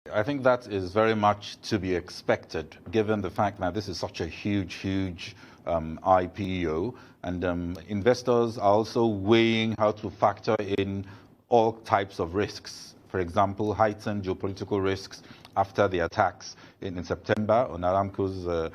I think that is very much to be expected, given the fact that this is such a huge IPO, and investors are also weighing how to factor in all types of risks. For example, heightened geopolitical risks after the attacks in September on Aramco's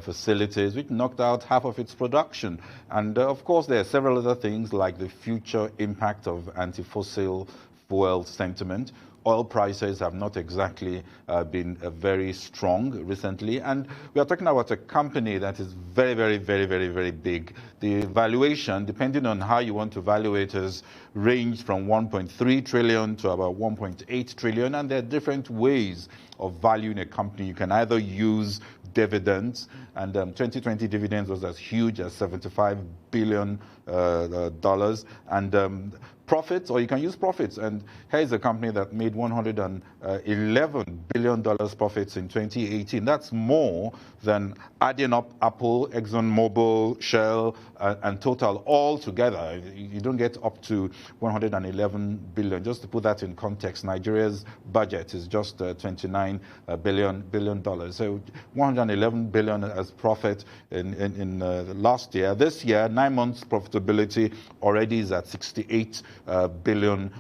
facilities, which knocked out half of its production. And of course, there are several other things like the future impact of anti-fossil fuel sentiment. Oil prices have not exactly been very strong recently. And we are talking about a company that is very big. The valuation, depending on how you want to value it, has ranged from 1.3 trillion to about 1.8 trillion. And there are different ways of valuing a company. You can either use dividends, and 2020 dividends was as huge as $75 billion, and profits, or you can use profits. And here's a company that made $111 billion profits in 2018. That's more than adding up Apple, ExxonMobil, Shell, and Total all together. You don't get up to 111 billion. Just to put that in context, Nigeria's budget is just $29 billion. So 111 billion as profit in last year. This year, 9 months profitability already is at $68 billion.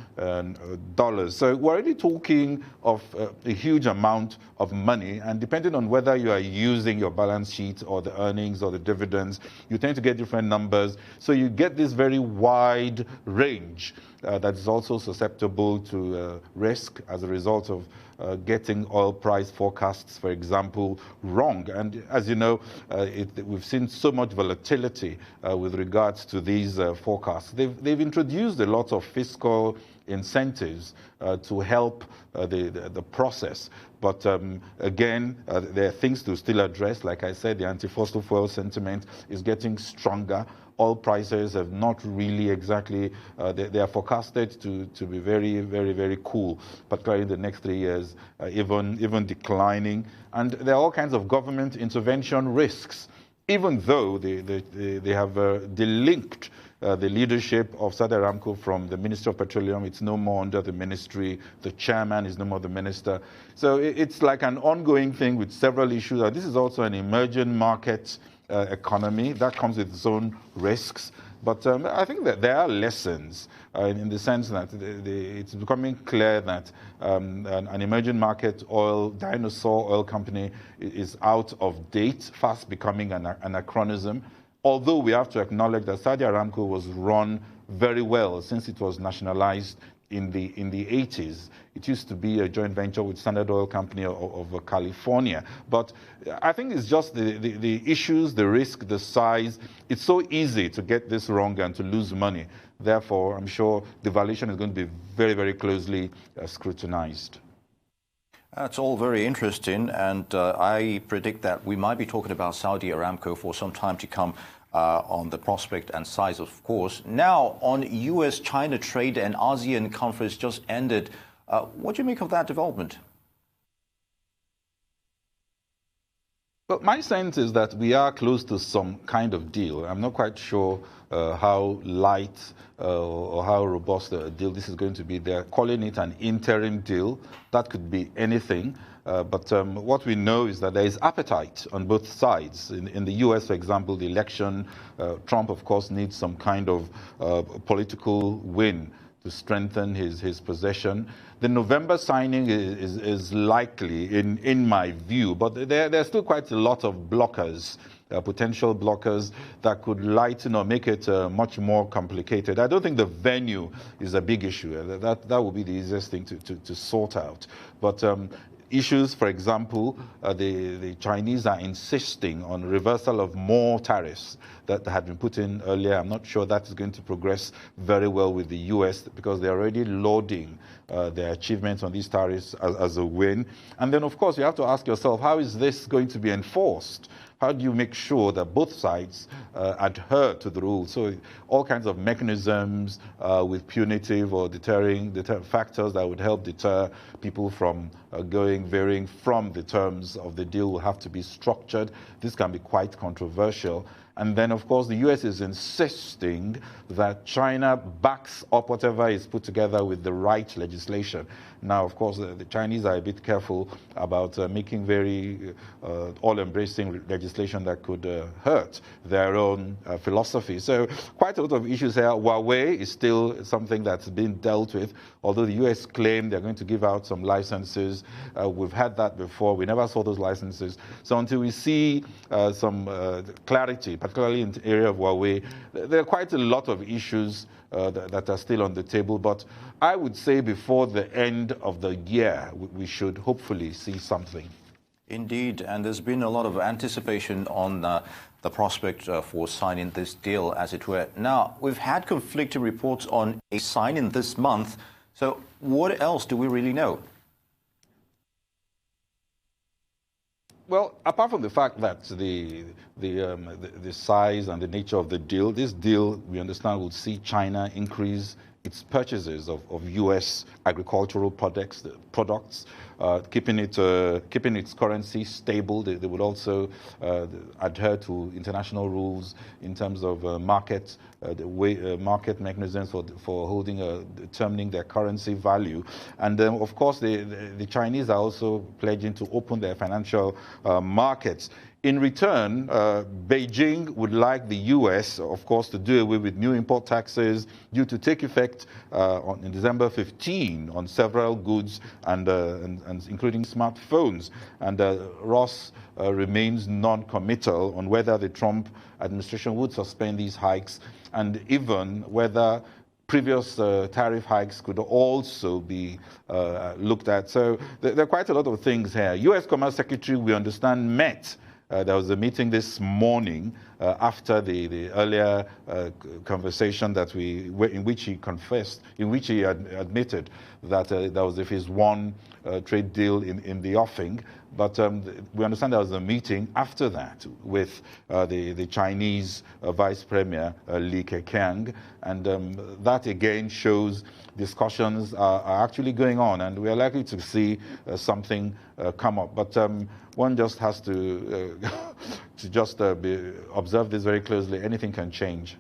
So we're already talking of a huge amount of money, and depending on whether you are using your balance sheet or the earnings or the dividends, you tend to get different numbers. So you get this very wide range that is also susceptible to risk as a result of getting oil price forecasts, for example, wrong. And as you know, we've seen so much volatility with regards to these forecasts. They've introduced a lot of fiscal incentives to help the process. But again, there are things to still address. Like I said, the anti-fossil fuel sentiment is getting stronger. Oil prices have not really exactly, they are forecasted to be very cool, particularly in the next 3 years, even declining. And there are all kinds of government intervention risks, even though they have delinked the leadership of Saudi Aramco from the Ministry of Petroleum. It's no more under the ministry. The chairman is no more the minister. So it's like an ongoing thing with several issues. This is also an emerging market economy that comes with its own risks. But I think that there are lessons in the sense that it's becoming clear that an emerging market dinosaur oil company is out of date, fast becoming an anachronism. Although we have to acknowledge that Saudi Aramco was run very well since it was nationalized in the 80s. It used to be a joint venture with Standard Oil Company of California. But I think it's just the issues, the risk, the size. It's so easy to get this wrong and to lose money. Therefore, I'm sure the valuation is going to be very closely scrutinized. That's all very interesting, and I predict that we might be talking about Saudi Aramco for some time to come on the prospect and size, of course. Now, on US-China trade and ASEAN conference just ended. What do you make of that development? Well, my sense is that we are close to some kind of deal. I'm not quite sure how light or how robust a deal this is going to be. They're calling it an interim deal. That could be anything. But what we know is that there is appetite on both sides. In the US, for example, the election, Trump, of course, needs some kind of political win to strengthen his possession. The November signing is likely, in my view, but there are still quite a lot of blockers, potential blockers that could lighten or make it much more complicated. I don't think the venue is a big issue. That would be the easiest thing to sort out. But issues, for example, the Chinese are insisting on reversal of more tariffs that had been put in earlier. I'm not sure that is going to progress very well with the US because they're already lauding their achievements on these tariffs as a win. And then, of course, you have to ask yourself, how is this going to be enforced? How do you make sure that both sides adhere to the rules? So all kinds of mechanisms with punitive or deterring factors that would help deter people from varying from the terms of the deal will have to be structured. This can be quite controversial. And then, of course, the US is insisting that China backs up whatever is put together with the right legislation. Now, of course, the Chinese are a bit careful about making very all-embracing legislation that could hurt their own philosophy. So quite a lot of issues here. Huawei is still something that's been dealt with, although the US claim they're going to give out some licenses. We've had that before. We never saw those licenses. So until we see some clarity, particularly in the area of Huawei, there are quite a lot of issues that are still on the table. But I would say before the end of the year, we should hopefully see something. Indeed, and there's been a lot of anticipation on the prospect for signing this deal, as it were. Now, we've had conflicting reports on a signing this month. So what else do we really know? Well, apart from the fact that the size and the nature of the deal, this deal, we understand, will see China increase its purchases of U.S. agricultural products, keeping its currency stable. They would also adhere to international rules in terms of market mechanisms for determining their currency value. And of course, the Chinese are also pledging to open their financial markets. In return, Beijing would like the U.S., of course, to do away with new import taxes due to take effect in December 15 on several goods and including smartphones. And Ross remains non-committal on whether the Trump administration would suspend these hikes and even whether previous tariff hikes could also be looked at. So there are quite a lot of things here. U.S. Commerce Secretary, we understand, met. There was a meeting this morning after the earlier conversation in which he admitted that there was phase one trade deal in the offing. But we understand there was a meeting after that with the Chinese Vice Premier Li Keqiang, and that again shows discussions are actually going on, and we are likely to see something come up. But one just has to observe this very closely. Anything can change.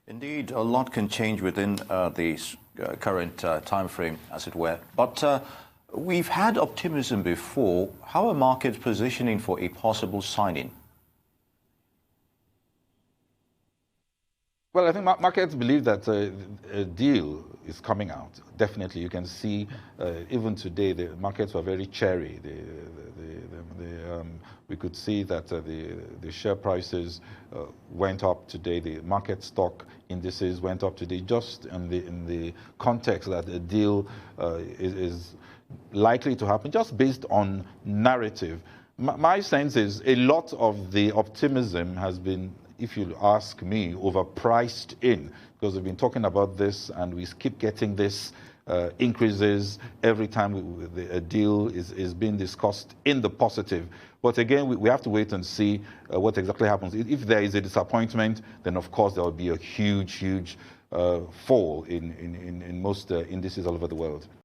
Indeed, a lot can change within the current time frame, as it were. But we've had optimism before. How are markets positioning for a possible signing? Well, I think markets believe that a deal is coming out. Definitely, you can see even today the markets were very cherry. We could see that the share prices went up today. The market stock indices went up today, just in the context that a deal is likely to happen, just based on narrative. My sense is a lot of the optimism has been, if you ask me, overpriced in, because we've been talking about this and we keep getting this increases every time a deal is being discussed in the positive. But again, we have to wait and see what exactly happens. If there is a disappointment, then of course there will be a huge fall in most indices all over the world.